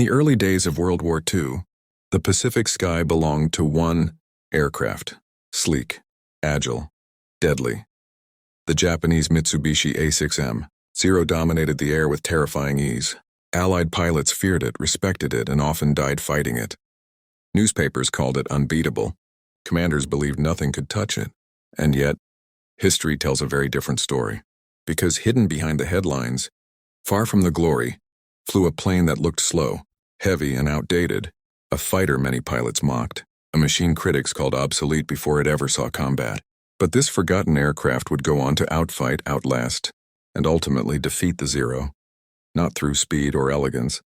the early days of World War II, the Pacific sky belonged to one aircraft: sleek, agile, deadly. The Japanese Mitsubishi A6M Zero dominated the air with terrifying ease. Allied pilots feared it, respected it, and often died fighting it. Newspapers called it unbeatable. Commanders believed nothing could touch it. And yet, history tells a very different story. Because hidden behind the headlines, far from the glory, flew a plane that looked slow, heavy, and outdated, a fighter many pilots mocked, a machine critics called obsolete before it ever saw combat. But this forgotten aircraft would go on to outfight, outlast, and ultimately defeat the Zero, not through speed or elegance,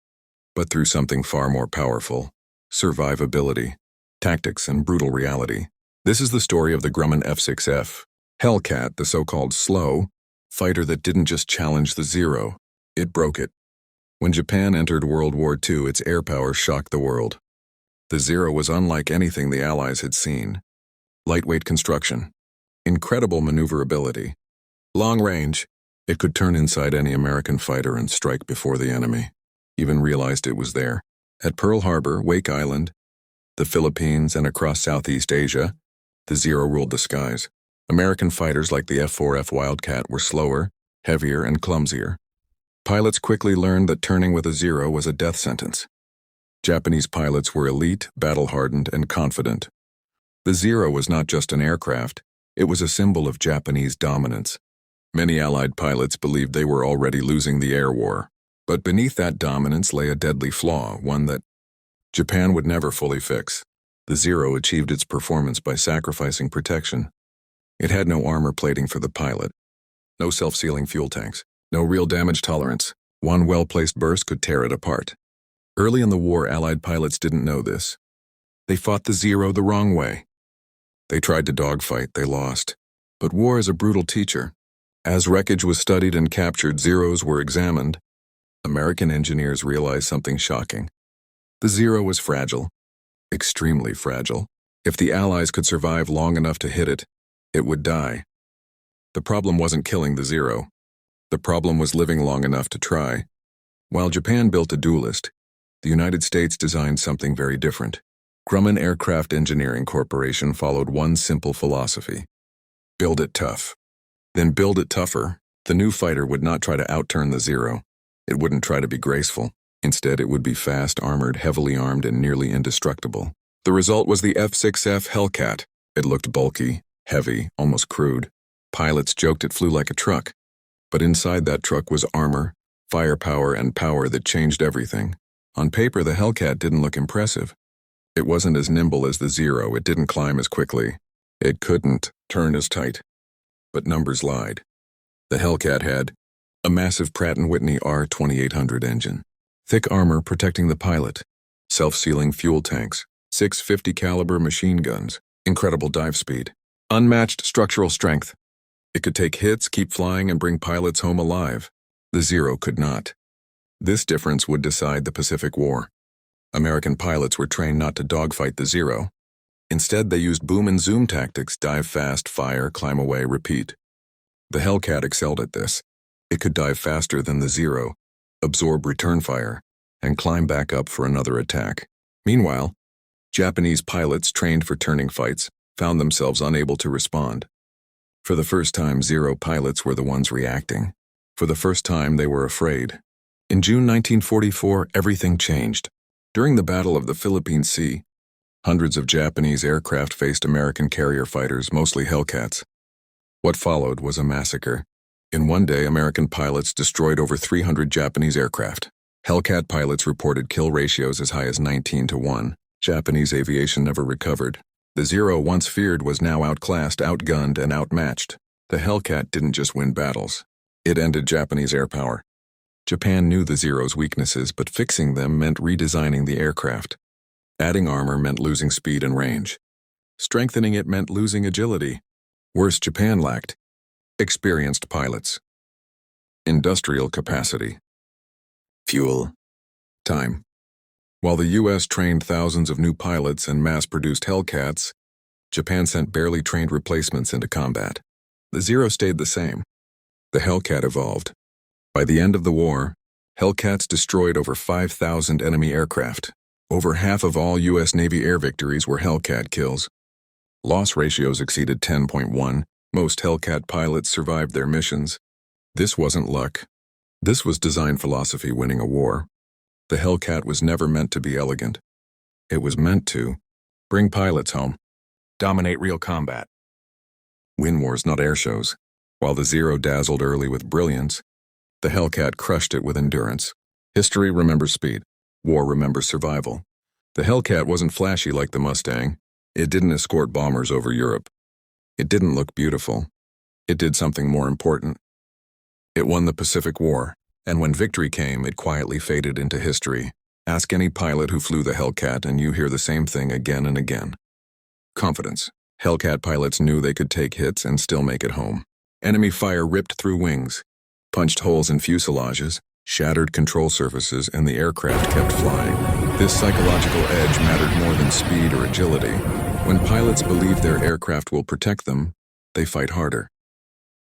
but through something far more powerful: survivability, tactics, and brutal reality. This is the story of the Grumman F6F, Hellcat, the so-called slow fighter that didn't just challenge the Zero, it broke it. When Japan entered World War II, its air power shocked the world. The Zero was unlike anything the Allies had seen. Lightweight construction, incredible maneuverability, long range. It could turn inside any American fighter and strike before the enemy even realized it was there. At Pearl Harbor, Wake Island, the Philippines, and across Southeast Asia, the Zero ruled the skies. American fighters like the F-4F Wildcat were slower, heavier, and clumsier. Pilots quickly learned that turning with a Zero was a death sentence. Japanese pilots were elite, battle-hardened, and confident. The Zero was not just an aircraft, it was a symbol of Japanese dominance. Many Allied pilots believed they were already losing the air war. But beneath that dominance lay a deadly flaw, one that Japan would never fully fix. The Zero achieved its performance by sacrificing protection. It had no armor plating for the pilot, no self-sealing fuel tanks, no real damage tolerance. One well-placed burst could tear it apart. Early in the war, Allied pilots didn't know this. They fought the Zero the wrong way. They tried to dogfight, they lost. But war is a brutal teacher. As wreckage was studied and captured, Zeros were examined, American engineers realized something shocking. The Zero was fragile, extremely fragile. If the Allies could survive long enough to hit it, it would die. The problem wasn't killing the Zero. The problem was living long enough to try. While Japan built a duelist, the United States designed something very different. Grumman Aircraft Engineering Corporation followed one simple philosophy: build it tough. Then build it tougher. The new fighter would not try to outturn the Zero. It wouldn't try to be graceful. Instead, it would be fast, armored, heavily armed, and nearly indestructible. The result was the F6F Hellcat. It looked bulky, heavy, almost crude. Pilots joked it flew like a truck. But inside that truck was armor, firepower, and power that changed everything. On paper, the Hellcat didn't look impressive. It wasn't as nimble as the Zero. It didn't climb as quickly. It couldn't turn as tight. But numbers lied. The Hellcat had a massive Pratt & Whitney R2800 engine, thick armor protecting the pilot, self-sealing fuel tanks, 650 caliber machine guns, incredible dive speed, unmatched structural strength. It could take hits, keep flying, and bring pilots home alive. The Zero could not. This difference would decide the Pacific War. American pilots were trained not to dogfight the Zero. Instead, they used boom and zoom tactics: dive fast, fire, climb away, repeat. The Hellcat excelled at this. It could dive faster than the Zero, absorb return fire, and climb back up for another attack. Meanwhile, Japanese pilots trained for turning fights found themselves unable to respond. For the first time, Zero pilots were the ones reacting. For the first time, they were afraid. In June 1944, everything changed. During the Battle of the Philippine Sea, hundreds of Japanese aircraft faced American carrier fighters, mostly Hellcats. What followed was a massacre. In one day, American pilots destroyed over 300 Japanese aircraft. Hellcat pilots reported kill ratios as high as 19-1. Japanese aviation never recovered. The Zero, once feared, was now outclassed, outgunned, and outmatched. The Hellcat didn't just win battles. It ended Japanese air power. Japan knew the Zero's weaknesses, but fixing them meant redesigning the aircraft. Adding armor meant losing speed and range. Strengthening it meant losing agility. Worse, Japan lacked experienced pilots, industrial capacity, fuel, time. While the U.S. trained thousands of new pilots and mass-produced Hellcats, Japan sent barely trained replacements into combat. The Zero stayed the same. The Hellcat evolved. By the end of the war, Hellcats destroyed over 5,000 enemy aircraft. Over half of all U.S. Navy air victories were Hellcat kills. Loss ratios exceeded 10.1. Most Hellcat pilots survived their missions. This wasn't luck. This was design philosophy winning a war. The Hellcat was never meant to be elegant. It was meant to bring pilots home, dominate real combat, win wars, not air shows. While the Zero dazzled early with brilliance, the Hellcat crushed it with endurance. History remembers speed. War remembers survival. The Hellcat wasn't flashy like the Mustang. It didn't escort bombers over Europe. It didn't look beautiful. It did something more important. It won the Pacific War, and when victory came, it quietly faded into history. Ask any pilot who flew the Hellcat and you hear the same thing again and again. Confidence. Hellcat pilots knew they could take hits and still make it home. Enemy fire ripped through wings, punched holes in fuselages, shattered control surfaces, and the aircraft kept flying. This psychological edge mattered more than speed or agility. When pilots believe their aircraft will protect them, they fight harder.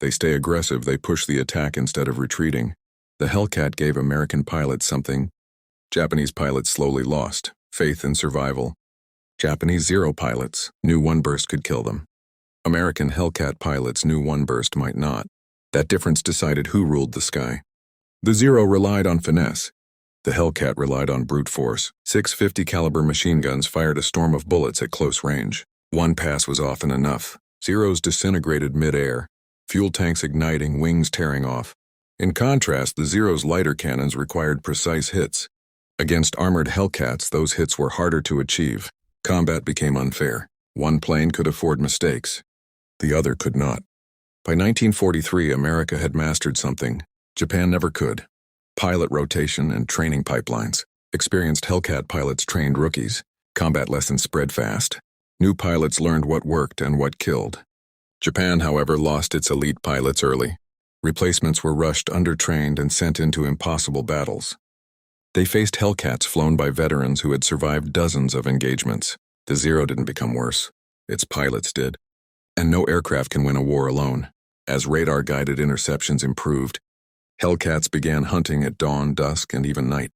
They stay aggressive, they push the attack instead of retreating. The Hellcat gave American pilots something Japanese pilots slowly lost: faith in survival. Japanese Zero pilots knew one burst could kill them. American Hellcat pilots knew one burst might not. That difference decided who ruled the sky. The Zero relied on finesse. The Hellcat relied on brute force. 650 caliber machine guns fired a storm of bullets at close range. One pass was often enough. Zeros disintegrated mid-air, fuel tanks igniting, wings tearing off. In contrast, the Zero's lighter cannons required precise hits. Against armored Hellcats, those hits were harder to achieve. Combat became unfair. One plane could afford mistakes. The other could not. By 1943, America had mastered something Japan never could: pilot rotation and training pipelines. Experienced Hellcat pilots trained rookies. Combat lessons spread fast. New pilots learned what worked and what killed. Japan, however, lost its elite pilots early. Replacements were rushed, undertrained, and sent into impossible battles. They faced Hellcats flown by veterans who had survived dozens of engagements. The Zero didn't become worse. Its pilots did. And no aircraft can win a war alone. As radar-guided interceptions improved, Hellcats began hunting at dawn, dusk, and even night.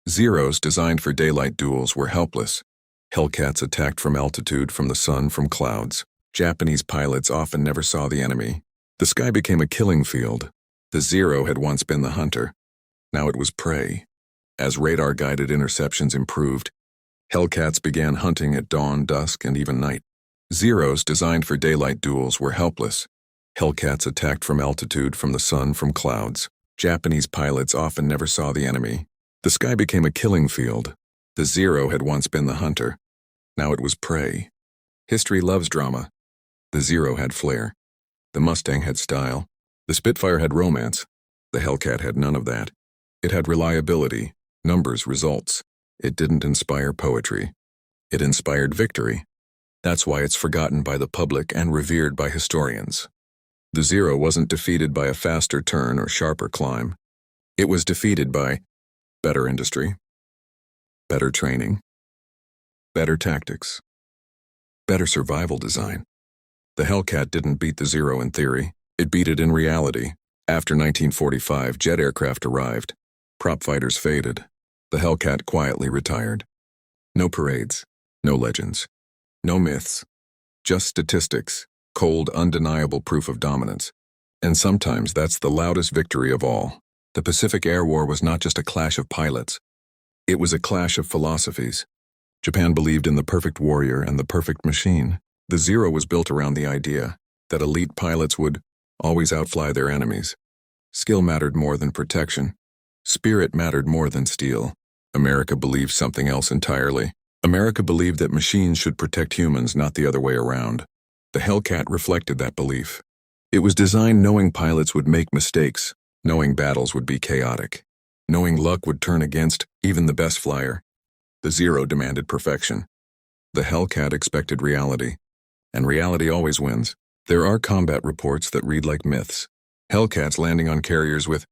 Zeros designed for daylight duels were helpless. Hellcats attacked from altitude, from the sun, from clouds. Japanese pilots often never saw the enemy. The sky became a killing field. The Zero had once been the hunter. Now it was prey. As radar-guided interceptions improved, Hellcats began hunting at dawn, dusk, and even night. Zeros designed for daylight duels were helpless. Hellcats attacked from altitude, from the sun, from clouds. Japanese pilots often never saw the enemy. The sky became a killing field. The Zero had once been the hunter. Now it was prey. History loves drama. The Zero had flair. The Mustang had style. The Spitfire had romance. The Hellcat had none of that. It had reliability, numbers, results. It didn't inspire poetry. It inspired victory. That's why it's forgotten by the public and revered by historians. The Zero wasn't defeated by a faster turn or sharper climb. It was defeated by better industry, better training, better tactics, better survival design. The Hellcat didn't beat the Zero in theory. It beat it in reality. After 1945, jet aircraft arrived. Prop fighters faded. The Hellcat quietly retired. No parades, no legends, no myths, just statistics, cold, undeniable proof of dominance. And sometimes that's the loudest victory of all. The Pacific Air War was not just a clash of pilots. It was a clash of philosophies. Japan believed in the perfect warrior and the perfect machine. The Zero was built around the idea that elite pilots would always outfly their enemies. Skill mattered more than protection. Spirit mattered more than steel. America believed something else entirely. America believed that machines should protect humans, not the other way around. The Hellcat reflected that belief. It was designed knowing pilots would make mistakes, knowing battles would be chaotic, knowing luck would turn against even the best flyer. The Zero demanded perfection. The Hellcat expected reality. And reality always wins. There are combat reports that read like myths. Hellcats landing on carriers with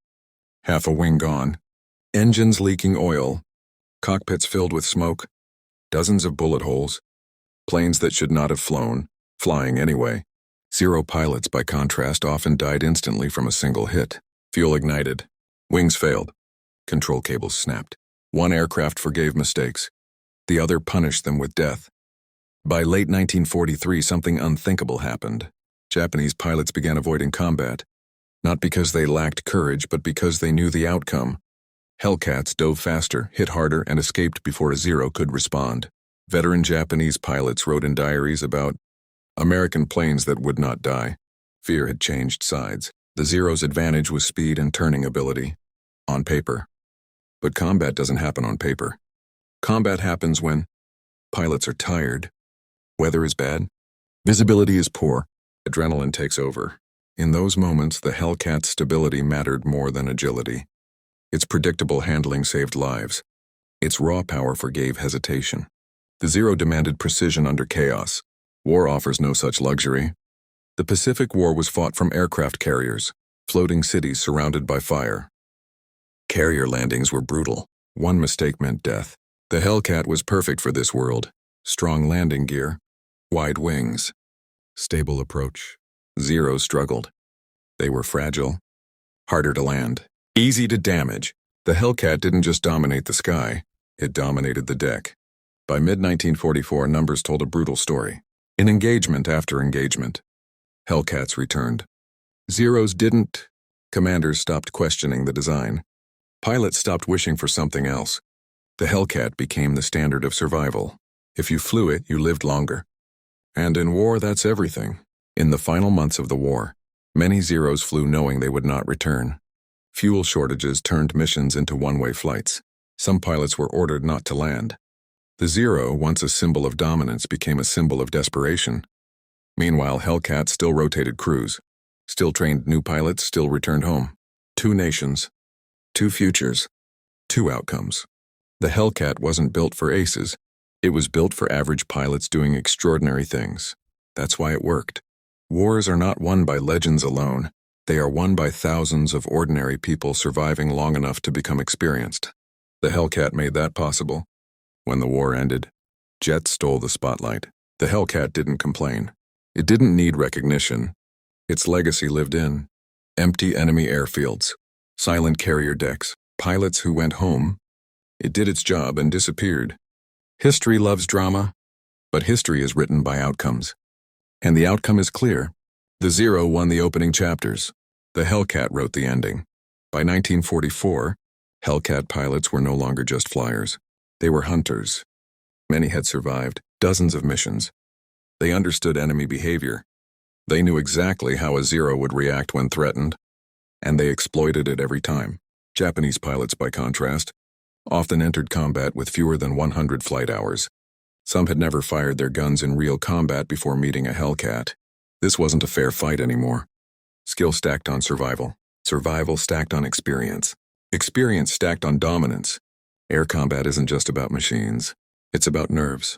half a wing gone, engines leaking oil, cockpits filled with smoke, dozens of bullet holes, planes that should not have flown, flying anyway. Zero pilots, by contrast, often died instantly from a single hit. Fuel ignited. Wings failed. Control cables snapped. One aircraft forgave mistakes. The other punished them with death. By late 1943, something unthinkable happened. Japanese pilots began avoiding combat, not because they lacked courage, but because they knew the outcome. Hellcats dove faster, hit harder, and escaped before a Zero could respond. Veteran Japanese pilots wrote in diaries about American planes that would not die. Fear had changed sides. The Zero's advantage was speed and turning ability. On paper. But combat doesn't happen on paper. Combat happens when pilots are tired, weather is bad, visibility is poor, adrenaline takes over. In those moments, the Hellcat's stability mattered more than agility. Its predictable handling saved lives. Its raw power forgave hesitation. The Zero demanded precision under chaos. War offers no such luxury. The Pacific War was fought from aircraft carriers, floating cities surrounded by fire. Carrier landings were brutal. One mistake meant death. The Hellcat was perfect for this world. Strong landing gear, wide wings, stable approach. Zero struggled. They were fragile, harder to land, easy to damage. The Hellcat didn't just dominate the sky, it dominated the deck. By mid-1944, numbers told a brutal story. In engagement after engagement, Hellcats returned. Zeros didn't. Commanders stopped questioning the design. Pilots stopped wishing for something else. The Hellcat became the standard of survival. If you flew it, you lived longer. And in war, that's everything. In the final months of the war, many Zeros flew knowing they would not return. Fuel shortages turned missions into one-way flights. Some pilots were ordered not to land. The Zero, once a symbol of dominance, became a symbol of desperation. Meanwhile, Hellcats still rotated crews, still trained new pilots, still returned home. Two nations, two futures, two outcomes. The Hellcat wasn't built for aces. It was built for average pilots doing extraordinary things. That's why it worked. Wars are not won by legends alone. They are won by thousands of ordinary people surviving long enough to become experienced. The Hellcat made that possible. When the war ended, jets stole the spotlight. The Hellcat didn't complain. It didn't need recognition. Its legacy lived in empty enemy airfields, silent carrier decks, pilots who went home. It did its job and disappeared. History loves drama, but history is written by outcomes. And the outcome is clear. The Zero won the opening chapters. The Hellcat wrote the ending. By 1944, Hellcat pilots were no longer just flyers. They were hunters. Many had survived dozens of missions. They understood enemy behavior. They knew exactly how a Zero would react when threatened, and they exploited it every time. Japanese pilots, by contrast, often entered combat with fewer than 100 flight hours. Some had never fired their guns in real combat before meeting a Hellcat. This wasn't a fair fight anymore. Skill stacked on survival. Survival stacked on experience. Experience stacked on dominance. Air combat isn't just about machines. It's about nerves.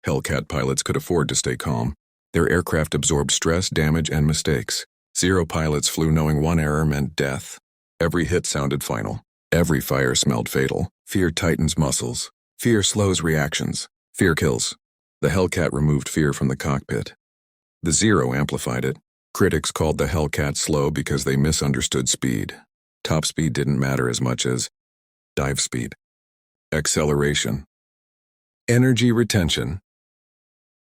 Hellcat pilots could afford to stay calm. Their aircraft absorbed stress, damage, and mistakes. Zero pilots flew knowing one error meant death. Every hit sounded final. Every fire smelled fatal. Fear tightens muscles. Fear slows reactions. Fear kills. The Hellcat removed fear from the cockpit. The Zero amplified it. Critics called the Hellcat slow because they misunderstood speed. Top speed didn't matter as much as dive speed, acceleration, energy retention.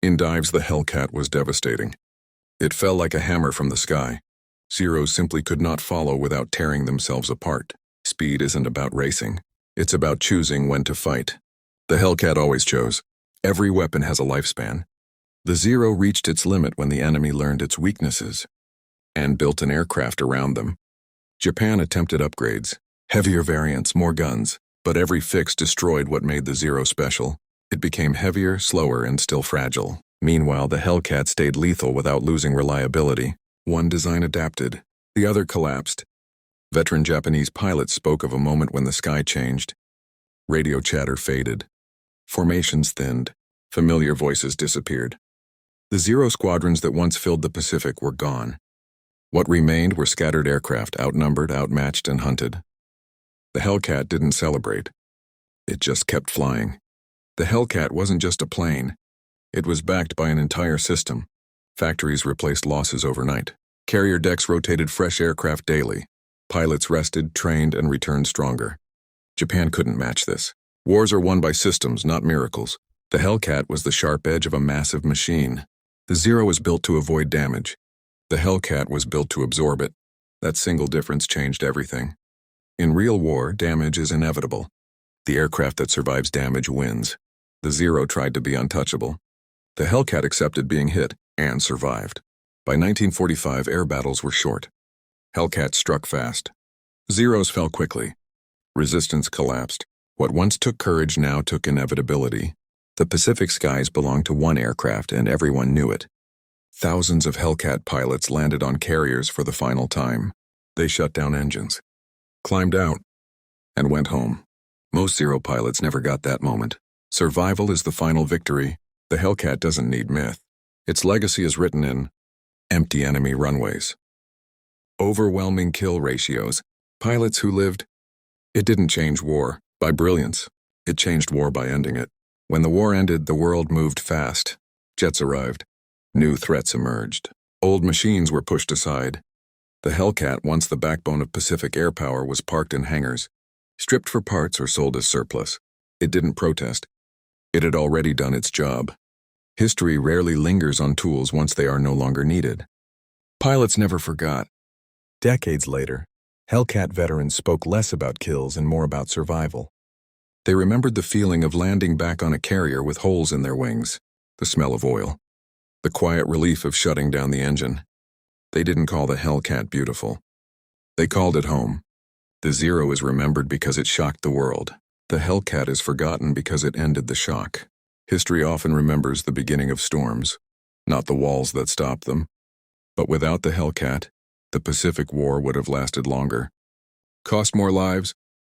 In dives, the Hellcat was devastating. It fell like a hammer from the sky. Zeros simply could not follow without tearing themselves apart. Speed isn't about racing. It's about choosing when to fight. The Hellcat always chose. Every weapon has a lifespan. The Zero reached its limit when the enemy learned its weaknesses and built an aircraft around them. Japan attempted upgrades, heavier variants, more guns, but every fix destroyed what made the Zero special. It became heavier, slower, and still fragile. Meanwhile, the Hellcat stayed lethal without losing reliability. One design adapted, the other collapsed. Veteran Japanese pilots spoke of a moment when the sky changed. Radio chatter faded. Formations thinned. Familiar voices disappeared. The Zero squadrons that once filled the Pacific were gone. What remained were scattered aircraft, outnumbered, outmatched, and hunted. The Hellcat didn't celebrate. It just kept flying. The Hellcat wasn't just a plane. It was backed by an entire system. Factories replaced losses overnight. Carrier decks rotated fresh aircraft daily. Pilots rested, trained, and returned stronger. Japan couldn't match this. Wars are won by systems, not miracles. The Hellcat was the sharp edge of a massive machine. The Zero was built to avoid damage. The Hellcat was built to absorb it. That single difference changed everything. In real war, damage is inevitable. The aircraft that survives damage wins. The Zero tried to be untouchable. The Hellcat accepted being hit and survived. By 1945, air battles were short. Hellcats struck fast. Zeros fell quickly. Resistance collapsed. What once took courage now took inevitability. The Pacific skies belonged to one aircraft, and everyone knew it. Thousands of Hellcat pilots landed on carriers for the final time. They shut down engines, climbed out, and went home. Most Zero pilots never got that moment. Survival is the final victory. The Hellcat doesn't need myth. Its legacy is written in empty enemy runways. Overwhelming kill ratios. Pilots who lived. It didn't change war by brilliance. It changed war by ending it. When the war ended, the world moved fast. Jets arrived. New threats emerged. Old machines were pushed aside. The Hellcat, once the backbone of Pacific air power, was parked in hangars, stripped for parts or sold as surplus. It didn't protest. It had already done its job. History rarely lingers on tools once they are no longer needed. Pilots never forgot. Decades later, Hellcat veterans spoke less about kills and more about survival. They remembered the feeling of landing back on a carrier with holes in their wings, the smell of oil, the quiet relief of shutting down the engine. They didn't call the Hellcat beautiful. They called it home. The Zero is remembered because it shocked the world. The Hellcat is forgotten because it ended the shock. History often remembers the beginning of storms, not the walls that stopped them. But without the Hellcat, the Pacific War would have lasted longer. Cost more lives,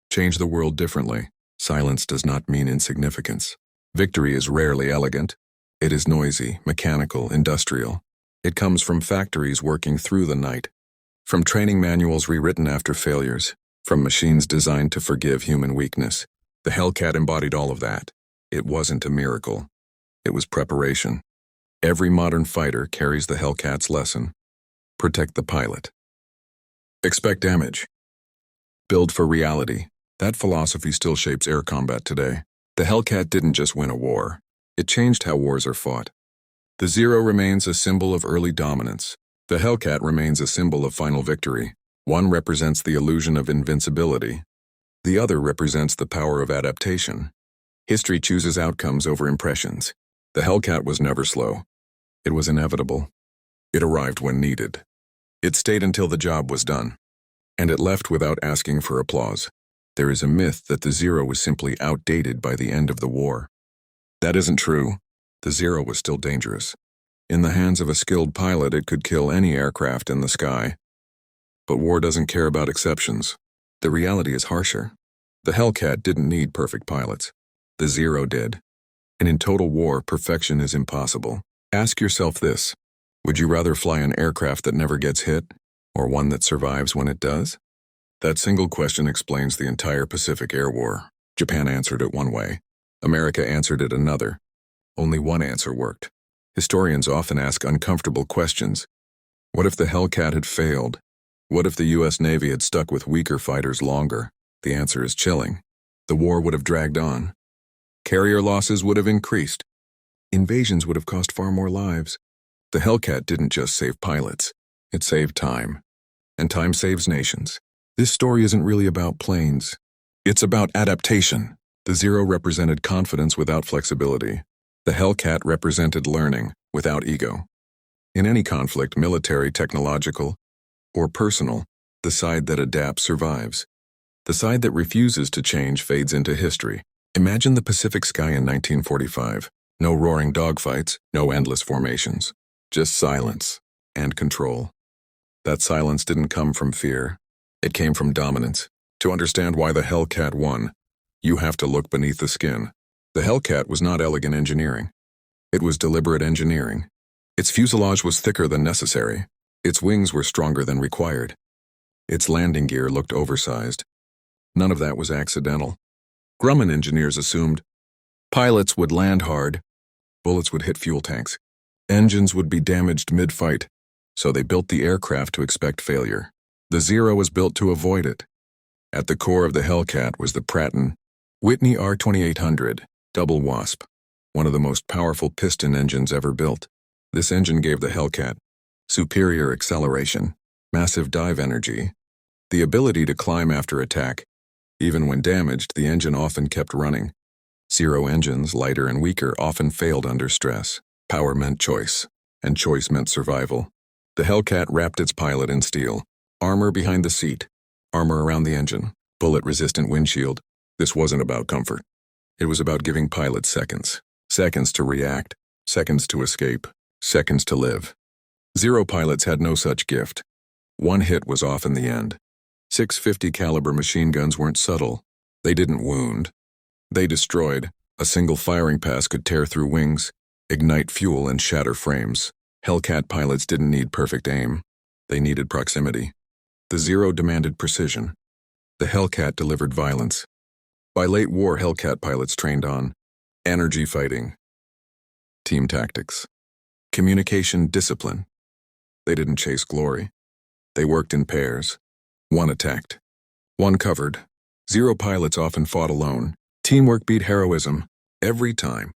changed the world differently. Silence does not mean insignificance. Victory is rarely elegant. It is noisy, mechanical, industrial. It comes from factories working through the night, from training manuals rewritten after failures, from machines designed to forgive human weakness. The Hellcat embodied all of that. It wasn't a miracle. It was preparation. Every modern fighter carries the Hellcat's lesson. Protect the pilot. Expect damage. Build for reality. That philosophy still shapes air combat today. The Hellcat didn't just win a war. It changed how wars are fought. The Zero remains a symbol of early dominance. The Hellcat remains a symbol of final victory. One represents the illusion of invincibility. The other represents the power of adaptation. History chooses outcomes over impressions. The Hellcat was never slow. It was inevitable. It arrived when needed. It stayed until the job was done. And it left without asking for applause. There is a myth that the Zero was simply outdated by the end of the war. That isn't true. The Zero was still dangerous. In the hands of a skilled pilot, it could kill any aircraft in the sky. But war doesn't care about exceptions. The reality is harsher. The Hellcat didn't need perfect pilots. The Zero did. And in total war, perfection is impossible. Ask yourself this: would you rather fly an aircraft that never gets hit, or one that survives when it does? That single question explains the entire Pacific Air War. Japan answered it one way. America answered it another. Only one answer worked. Historians often ask uncomfortable questions. What if the Hellcat had failed? What if the U.S. Navy had stuck with weaker fighters longer? The answer is chilling. The war would have dragged on. Carrier losses would have increased. Invasions would have cost far more lives. The Hellcat didn't just save pilots. It saved time. And time saves nations. This story isn't really about planes. It's about adaptation. The Zero represented confidence without flexibility. The Hellcat represented learning without ego. In any conflict, military, technological, or personal, the side that adapts survives. The side that refuses to change fades into history. Imagine the Pacific sky in 1945. No roaring dogfights, no endless formations. Just silence and control. That silence didn't come from fear. It came from dominance. To understand why the Hellcat won, you have to look beneath the skin. The Hellcat was not elegant engineering. It was deliberate engineering. Its fuselage was thicker than necessary. Its wings were stronger than required. Its landing gear looked oversized. None of that was accidental. Grumman engineers assumed pilots would land hard, bullets would hit fuel tanks, engines would be damaged mid-fight, so they built the aircraft to expect failure. The Zero was built to avoid it. At the core of the Hellcat was the Pratt & Whitney R2800 Double Wasp, one of the most powerful piston engines ever built. This engine gave the Hellcat superior acceleration, massive dive energy, the ability to climb after attack. Even when damaged, the engine often kept running. Zero engines, lighter and weaker, often failed under stress. Power meant choice, and choice meant survival. The Hellcat wrapped its pilot in steel, armor behind the seat, armor around the engine, bullet-resistant windshield. This wasn't about comfort. It was about giving pilots seconds. Seconds to react, seconds to escape, seconds to live. Zero pilots had no such gift. One hit was often the end. 650 caliber machine guns weren't subtle. They didn't wound. They destroyed. A single firing pass could tear through wings, ignite fuel, and shatter frames. Hellcat pilots didn't need perfect aim. They needed proximity. The Zero demanded precision. The Hellcat delivered violence. By late war, Hellcat pilots trained on energy fighting, team tactics, communication discipline. They didn't chase glory. They worked in pairs. One attacked, one covered. Zero pilots often fought alone. Teamwork beat heroism every time.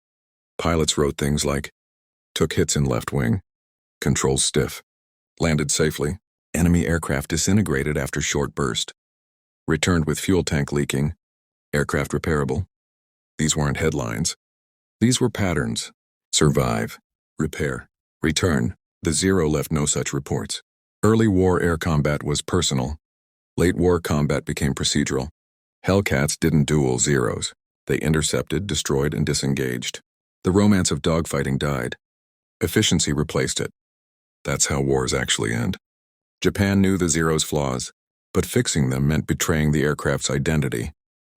Pilots wrote things like, took hits in left wing, controls stiff, landed safely, enemy aircraft disintegrated after short burst, returned with fuel tank leaking, aircraft repairable. These weren't headlines. These were patterns. Survive, repair, return. The Zero left no such reports. Early war air combat was personal. Late war combat became procedural. Hellcats didn't duel Zeros. They intercepted, destroyed, and disengaged. The romance of dogfighting died. Efficiency replaced it. That's how wars actually end. Japan knew the Zero's flaws, but fixing them meant betraying the aircraft's identity.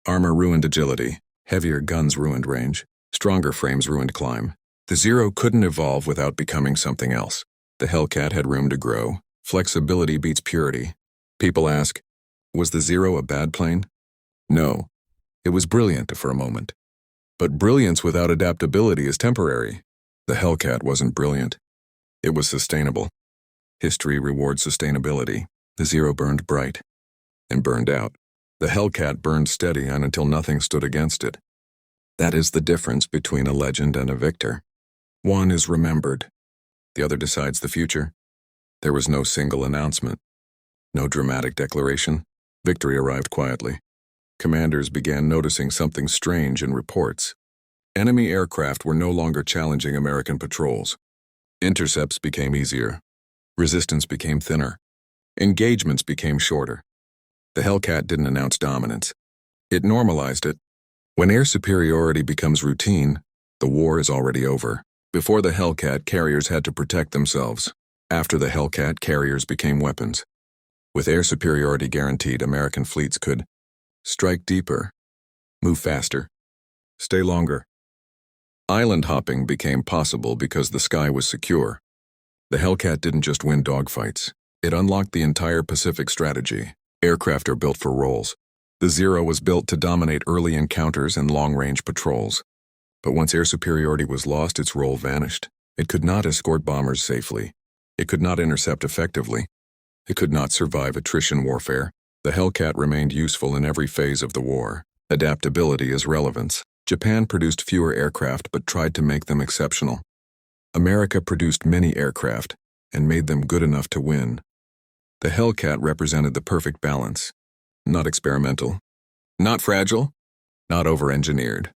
Armor ruined agility. Heavier guns ruined range. Stronger frames ruined climb. The Zero couldn't evolve without becoming something else. The Hellcat had room to grow. Flexibility beats purity. People ask, was the Zero a bad plane? No. It was brilliant for a moment. But brilliance without adaptability is temporary. The Hellcat wasn't brilliant. It was sustainable. History rewards sustainability. The Zero burned bright and burned out. The Hellcat burned steady until nothing stood against it. That is the difference between a legend and a victor. One is remembered. The other decides the future. There was no single announcement. No dramatic declaration. Victory arrived quietly. Commanders began noticing something strange in reports. Enemy aircraft were no longer challenging American patrols. Intercepts became easier. Resistance became thinner. Engagements became shorter. The Hellcat didn't announce dominance. It normalized it. When air superiority becomes routine, the war is already over. Before the Hellcat, carriers had to protect themselves. After the Hellcat, carriers became weapons. With air superiority guaranteed, American fleets could strike deeper, move faster, stay longer. Island hopping became possible because the sky was secure. The Hellcat didn't just win dogfights. It unlocked the entire Pacific strategy. Aircraft are built for roles. The Zero was built to dominate early encounters and long-range patrols. But once air superiority was lost, its role vanished. It could not escort bombers safely. It could not intercept effectively. It could not survive attrition warfare. The Hellcat remained useful in every phase of the war. Adaptability is relevance. Japan produced fewer aircraft but tried to make them exceptional. America produced many aircraft and made them good enough to win. The Hellcat represented the perfect balance. Not experimental. Not fragile. Not over-engineered.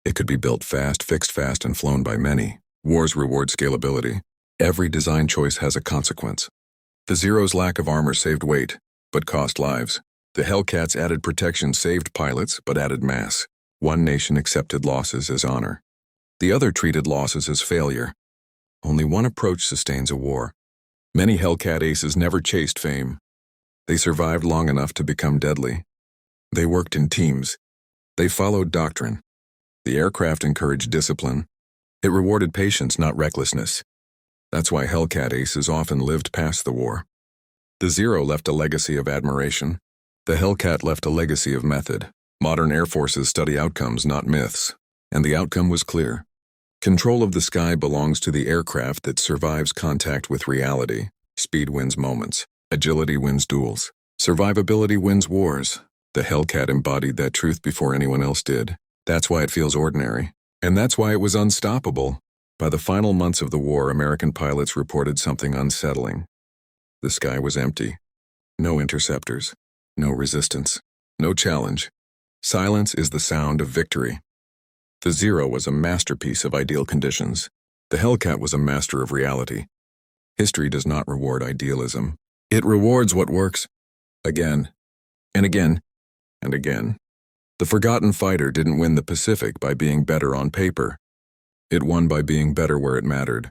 It could be built fast, fixed fast, and flown by many. Wars reward scalability. Every design choice has a consequence. The Zero's lack of armor saved weight, but cost lives. The Hellcat's added protection saved pilots, but added mass. One nation accepted losses as honor. The other treated losses as failure. Only one approach sustains a war. Many Hellcat aces never chased fame. They survived long enough to become deadly. They worked in teams. They followed doctrine. The aircraft encouraged discipline. It rewarded patience, not recklessness. That's why Hellcat aces often lived past the war. The Zero left a legacy of admiration. The Hellcat left a legacy of method. Modern air forces study outcomes, not myths. And the outcome was clear. Control of the sky belongs to the aircraft that survives contact with reality. Speed wins moments. Agility wins duels. Survivability wins wars. The Hellcat embodied that truth before anyone else did. That's why it feels ordinary. And that's why it was unstoppable. By the final months of the war, American pilots reported something unsettling. The sky was empty. No interceptors. No resistance. No challenge. Silence is the sound of victory. The Zero was a masterpiece of ideal conditions. The Hellcat was a master of reality. History does not reward idealism. It rewards what works. Again, and again, and again. The forgotten fighter didn't win the Pacific by being better on paper. It won by being better where it mattered.